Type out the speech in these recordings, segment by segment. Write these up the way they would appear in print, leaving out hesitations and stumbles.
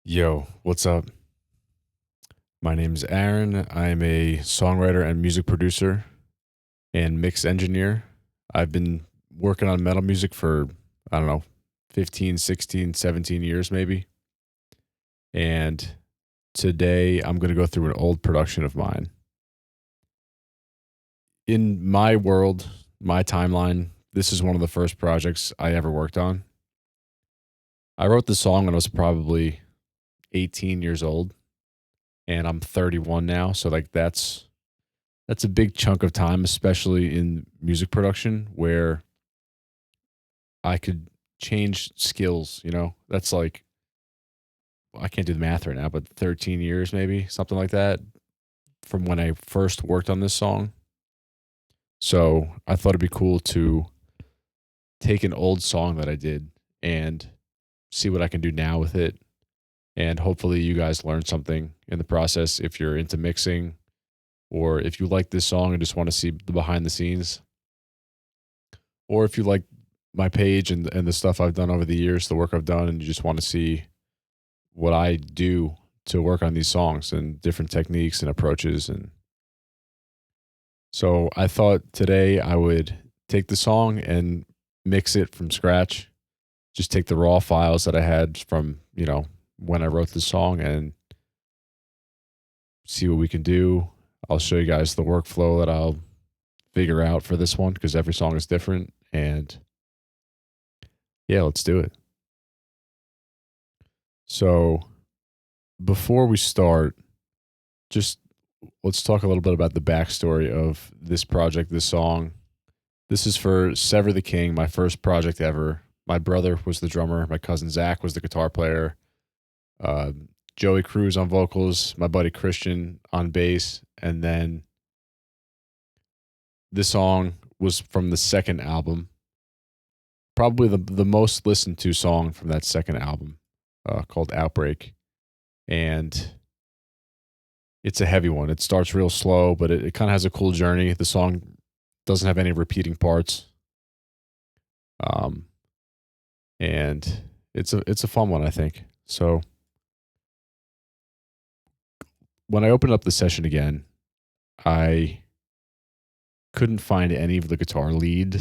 Yo, what's up? My name is Aaron. I'm a songwriter and music producer and mix engineer. I've been working on metal music for, I don't know, 15, 16, 17 years maybe. And today I'm going to go through an old production of mine. In my world, my timeline, this is one of the first projects I ever worked on. I wrote the song when I was probably 18 years old, and I'm 31 now, so like that's a big chunk of time, especially in music production, where I could change skills. That's like, I can't do the math right now, but 13 years, maybe something like that, from when I first worked on this song. So I thought it'd be cool to take an old song that I did and see what I can do now with it. And hopefully, you guys learn something in the process if you're into mixing, or if you like this song and just want to see the behind the scenes, or if you like my page and the stuff I've done over the years, the work I've done, and you just want to see what I do to work on these songs and different techniques and approaches. And so I thought today I would take the song and mix it from scratch. Just take the raw files that I had from, when I wrote the song and see what we can do. I'll show you guys the workflow that I'll figure out for this one because every song is different. And yeah, let's do it. So before we start, just let's talk a little bit about the backstory of this project, this song. This is for Sever the King, my first project ever. My brother was the drummer. My cousin Zach was the guitar player. Uh, Joey Cruz on vocals. My buddy Christian on bass. And then this song was from the second album. Probably the most listened to song from that second album, called Outbreak. And it's a heavy one. It starts real slow, but it kind of has a cool journey. The song doesn't have any repeating parts. And it's a fun one, I think. So when I opened up the session again, I couldn't find any of the guitar lead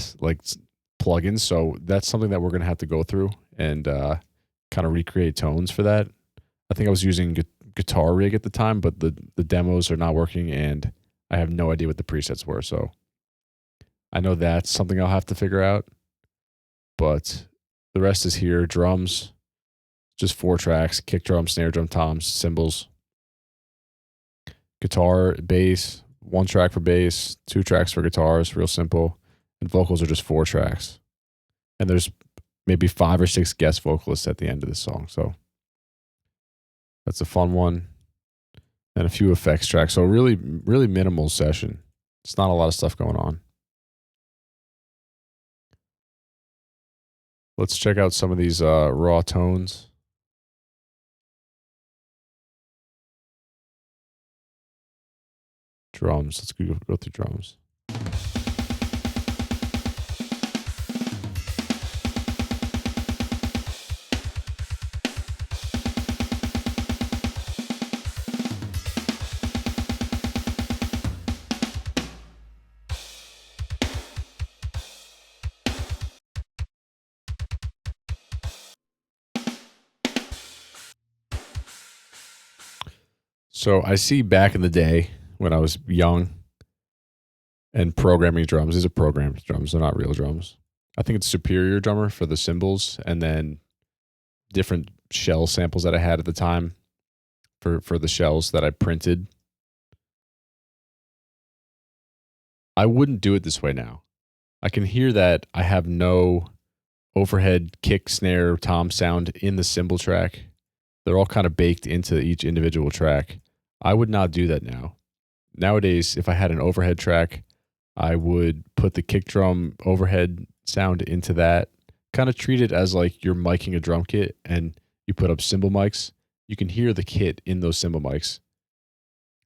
plugins. So that's something that we're gonna have to go through and kind of recreate tones for that. I think I was using Guitar Rig at the time, but the demos are not working, and I have no idea what the presets were. So I know that's something I'll have to figure out. But the rest is here. Drums, just 4 tracks: kick drum, snare drum, toms, cymbals. Guitar, bass, 1 track for bass, 2 tracks for guitars, real simple. And vocals are just 4 tracks. And there's maybe 5 or 6 guest vocalists at the end of the song. So that's a fun one. And a few effects tracks. So really, really minimal session. It's not a lot of stuff going on. Let's check out some of these raw tones. Drums. Let's go through drums. So I see back in the day when I was young and programming drums. These are programmed drums. They're not real drums. I think it's Superior Drummer for the cymbals, and then different shell samples that I had at the time for the shells that I printed. I wouldn't do it this way now. I can hear that I have no overhead kick, snare, tom sound in the cymbal track. They're all kind of baked into each individual track. I would not do that now. Nowadays, if I had an overhead track, I would put the kick drum overhead sound into that. Kind of treat it as like you're miking a drum kit and you put up cymbal mics. You can hear the kit in those cymbal mics.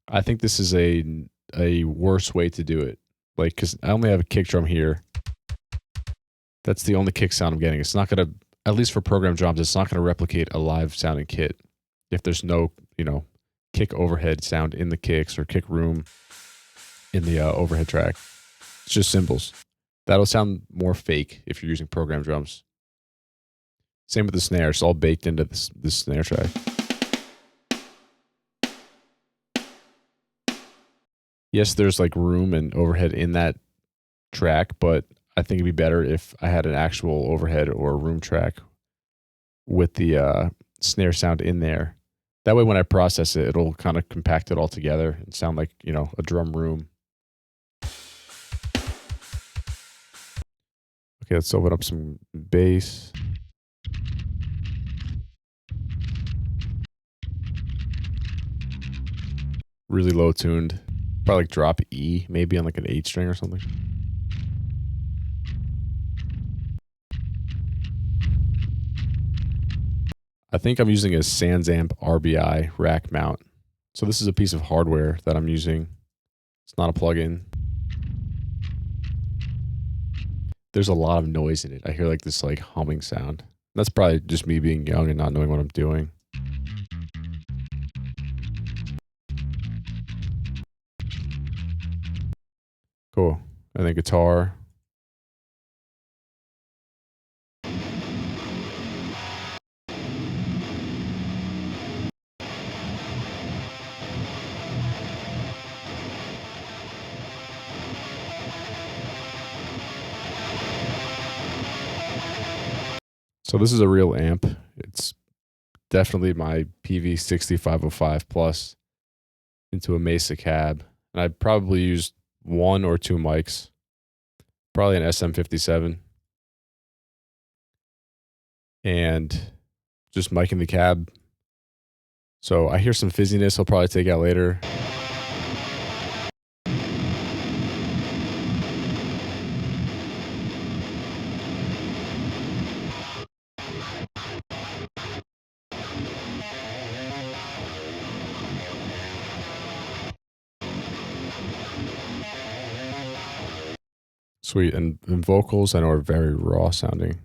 I think this is a worse way to do it. Like, because I only have a kick drum here. That's the only kick sound I'm getting. It's not going to, at least for program drums, it's not going to replicate a live sounding kit. if there's no, kick overhead sound in the kicks or kick room in the overhead track. It's just cymbals. That'll sound more fake if you're using program drums. Same with the snare. It's all baked into this snare track. Yes, there's like room and overhead in that track, but I think it'd be better if I had an actual overhead or room track with the snare sound in there. That way, when I process it, it'll kind of compact it all together and sound like, a drum room. Okay, let's open up some bass. Really low tuned. Probably like drop E, maybe on like an 8 string or something. I think I'm using a Sansamp RBI rack mount. So this is a piece of hardware that I'm using. It's not a plugin. There's a lot of noise in it. I hear like this like humming sound. That's probably just me being young and not knowing what I'm doing. Cool. And then guitar. So this is a real amp. It's definitely my PV6505 Plus into a Mesa cab. And I probably used 1 or 2 mics. Probably an SM57. And just miking the cab. So I hear some fizziness I'll probably take out later. Sweet. And vocals I know are very raw sounding.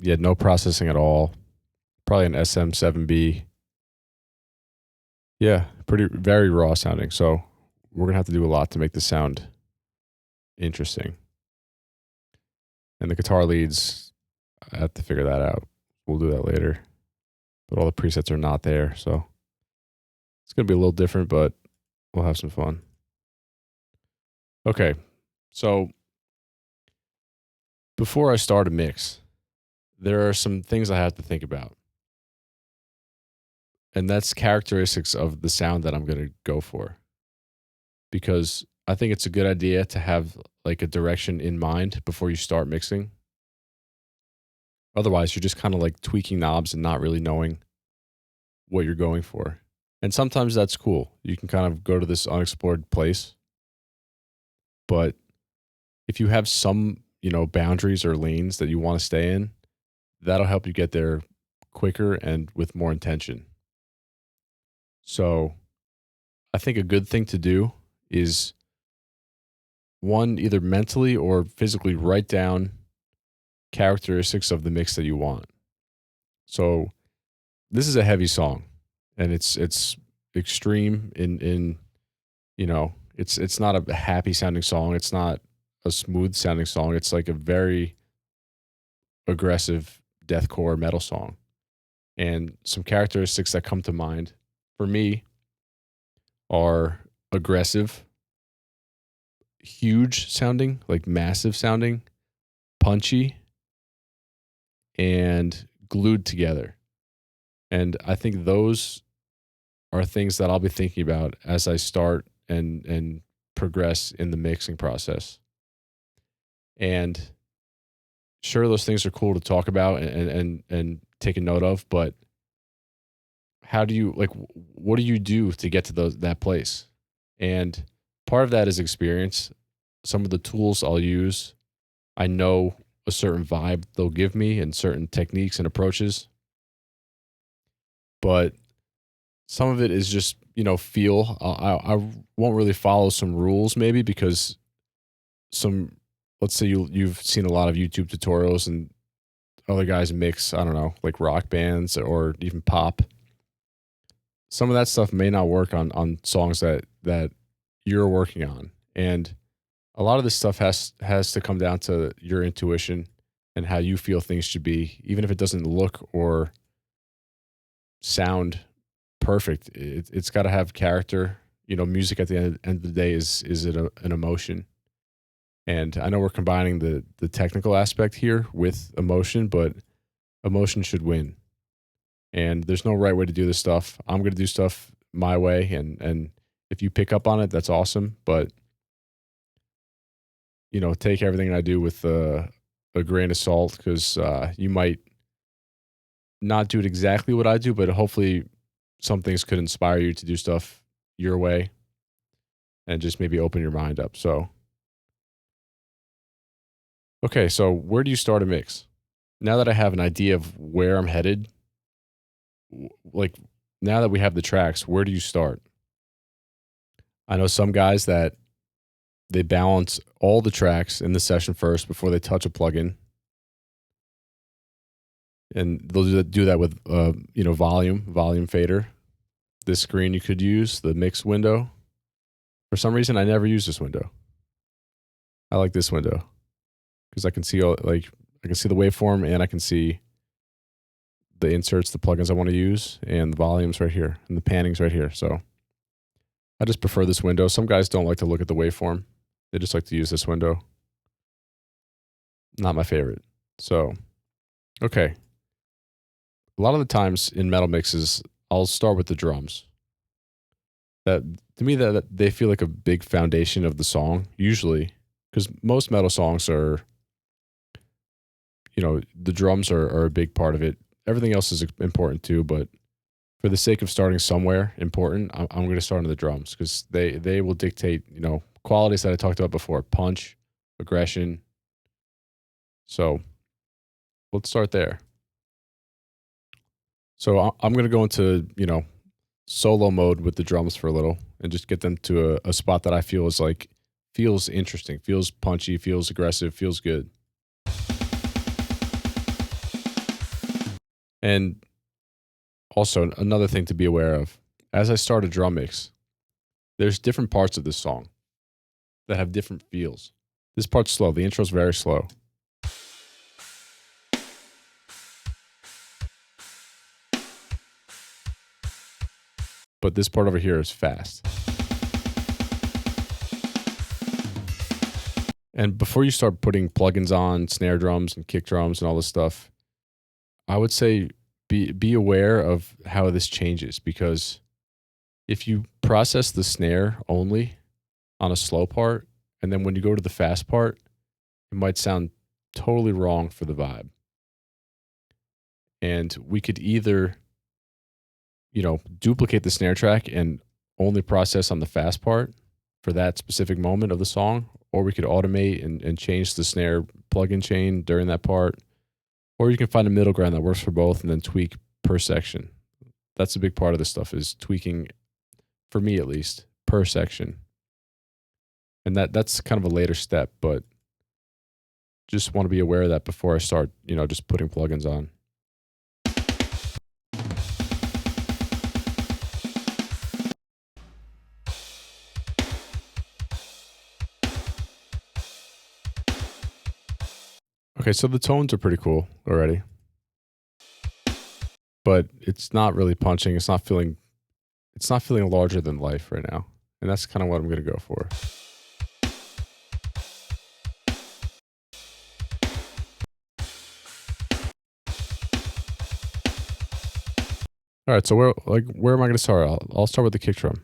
Yeah, no processing at all. Probably an SM7B. Yeah, very raw sounding. So we're going to have to do a lot to make this sound interesting. And the guitar leads, I have to figure that out. We'll do that later. But all the presets are not there. So it's going to be a little different, but we'll have some fun. Okay, so before I start a mix, there are some things I have to think about. And that's characteristics of the sound that I'm going to go for. Because I think it's a good idea to have like a direction in mind before you start mixing. Otherwise, you're just kind of like tweaking knobs and not really knowing what you're going for. And sometimes that's cool. You can kind of go to this unexplored place. But if you have some, boundaries or lanes that you want to stay in, that'll help you get there quicker and with more intention. So I think a good thing to do is, one, either mentally or physically write down characteristics of the mix that you want. So this is a heavy song, and it's extreme in it's not a happy sounding song. It's not a smooth sounding song. It's like a very aggressive deathcore metal song. And some characteristics that come to mind for me are aggressive, huge sounding, like massive sounding, punchy, and glued together. And I think those are things that I'll be thinking about as I start and progress in the mixing process. And sure, those things are cool to talk about and take a note of, but how do you what do you do to get to that place? And part of that is experience. Some of the tools I'll use, I know a certain vibe they'll give me and certain techniques and approaches. but some of it is just, feel. I won't really follow some rules maybe because some let's say you've seen a lot of YouTube tutorials and other guys mix, I don't know, like rock bands or even pop. Some of that stuff may not work on songs that you're working on. And a lot of this stuff has to come down to your intuition and how you feel things should be, even if it doesn't look or sound perfect. It's got to have character. Music at the end of the day is an emotion. And I know we're combining the technical aspect here with emotion, but emotion should win. And there's no right way to do this stuff. I'm going to do stuff my way, and if you pick up on it, that's awesome. But take everything I do with a grain of salt because you might not do it exactly what I do, but hopefully some things could inspire you to do stuff your way and just maybe open your mind up. So, okay, so where do you start a mix? Now that I have an idea of where I'm headed, like now that we have the tracks, where do you start? I know some guys that they balance all the tracks in the session first before they touch a plugin. And they'll do that with, volume fader. This screen you could use, the mix window. For some reason, I never use this window. I like this window because I can see I can see the waveform and I can see the inserts, the plugins I want to use, and the volumes right here and the pannings right here. So I just prefer this window. Some guys don't like to look at the waveform. They just like to use this window. Not my favorite. So, okay. A lot of the times in metal mixes, I'll start with the drums. That to me that they feel like a big foundation of the song usually because most metal songs are the drums are a big part of it. Everything else is important too, but for the sake of starting somewhere important, I'm going to start on the drums because they will dictate qualities that I talked about before: punch, aggression. So let's start there. So I'm going to go into solo mode with the drums for a little and just get them to a spot that I feel feels interesting, feels punchy, feels aggressive, feels good. And also another thing to be aware of, as I start a drum mix, there's different parts of this song that have different feels. This part's slow. The intro's very slow. But this part over here is fast. And before you start putting plugins on, snare drums and kick drums and all this stuff, I would say be aware of how this changes because if you process the snare only on a slow part, and then when you go to the fast part, it might sound totally wrong for the vibe. And we could either, duplicate the snare track and only process on the fast part for that specific moment of the song, or we could automate and change the snare plugin chain during that part, or you can find a middle ground that works for both and then tweak per section. That's a big part of this stuff is tweaking, for me at least, per section. And that's kind of a later step, but just want to be aware of that before I start, just putting plugins on. Okay, so the tones are pretty cool already. But it's not really punching. It's not feeling larger than life right now. And that's kind of what I'm going to go for. All right, so where am I going to start? I'll start with the kick drum.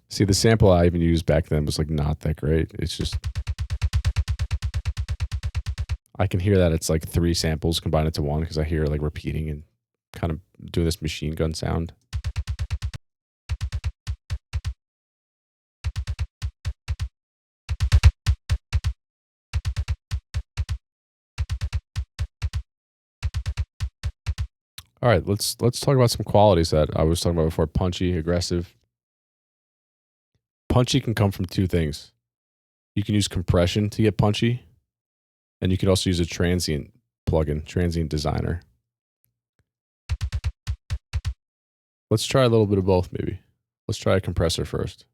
See, the sample I even used back then was not that great. It's just I can hear that it's 3 samples combined into one because I hear repeating and kind of doing this machine gun sound. All right, let's talk about some qualities that I was talking about before. Punchy, aggressive. Punchy can come from two things. You can use compression to get punchy, and you can also use a transient plugin, transient designer. Let's try a little bit of both, maybe. Let's try a compressor first.